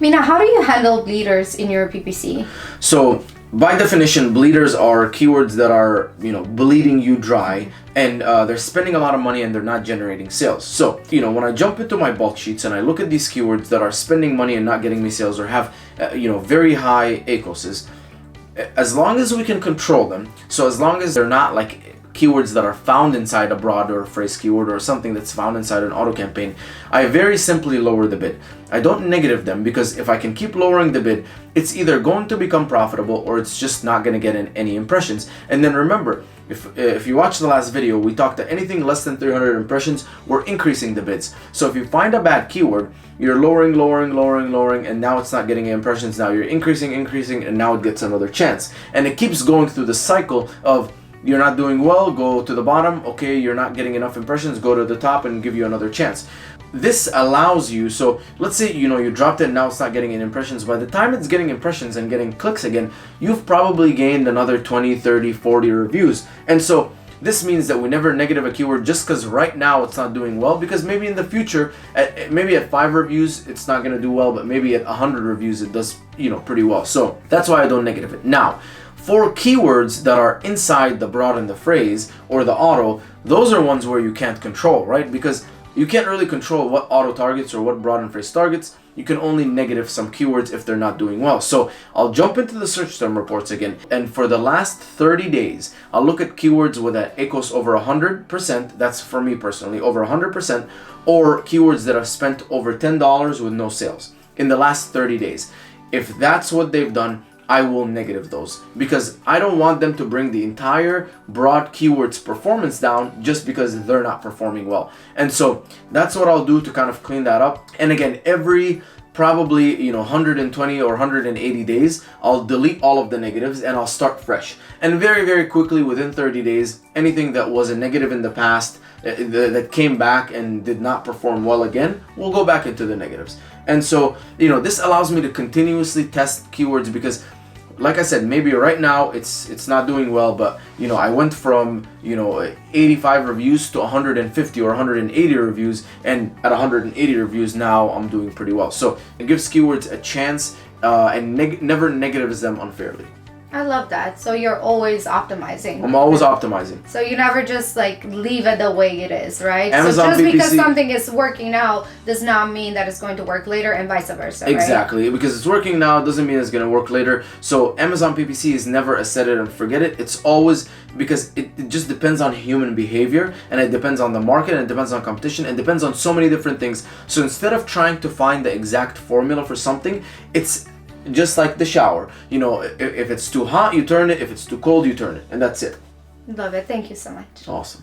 Mina, how do you handle bleeders in your PPC? So by definition, bleeders are keywords that are, bleeding you dry, and they're spending a lot of money and they're not generating sales. So, when I jump into my bulk sheets and I look at these keywords that are spending money and not getting me sales, or have, very high ACOSs, as long as we can control them, so as long as they're not like keywords that are found inside a broad or a phrase keyword or something that's found inside an auto campaign, I very simply lower the bid. I don't negative them, because if I can keep lowering the bid, it's either going to become profitable or it's just not going to get any impressions. And then remember, if you watch the last video, we talked that anything less than 300 impressions, we're increasing the bids. So if you find a bad keyword, you're lowering, and now it's not getting impressions. Now you're increasing, and now it gets another chance. And it keeps going through the cycle of, you're not doing well, go to the bottom. Okay, you're not getting enough impressions, go to the top and give you another chance. This allows you, so let's say, you dropped it and now it's not getting any impressions. By the time it's getting impressions and getting clicks again, you've probably gained another 20, 30, 40 reviews. And so this means that we never negative a keyword just because right now it's not doing well, because maybe in the future, maybe at 5 reviews, it's not going to do well, but maybe at 100 reviews, it does, pretty well. So that's why I don't negative it. Now, for keywords that are inside the broad and the phrase or the auto, those are ones where you can't control, right? Because you can't really control what auto targets or what broad and phrase targets. You can only negative some keywords if they're not doing well. So I'll jump into the search term reports again. And for the last 30 days, I'll look at keywords with an ACOS over 100%. That's for me personally, over 100%, or keywords that have spent over $10 with no sales in the last 30 days. If that's what they've done, I will negative those, because I don't want them to bring the entire broad keywords performance down just because they're not performing well. And so that's what I'll do to kind of clean that up. And again, every probably 120 or 180 days, I'll delete all of the negatives and I'll start fresh. And very, very quickly, within 30 days, anything that was a negative in the past that came back and did not perform well again, we'll go back into the negatives. And so, this allows me to continuously test keywords, because like I said, maybe right now it's not doing well, but I went from 85 reviews to 150 or 180 reviews, and at 180 reviews now I'm doing pretty well. So it gives keywords a chance and never negatives them unfairly. I love that. So you're always optimizing. I'm always optimizing. So you never just leave it the way it is, right? Amazon so just PPC, because something is working now does not mean that it's going to work later, and vice versa, exactly, right? Because it's working now doesn't mean it's going to work later. So Amazon PPC is never a set it and forget it. It's always, because it just depends on human behavior, and it depends on the market, and it depends on competition, and depends on so many different things. So instead of trying to find the exact formula for something, it's just like the shower. If it's too hot, you turn it. If it's too cold, you turn it. And that's it. Love it. Thank you so much. Awesome.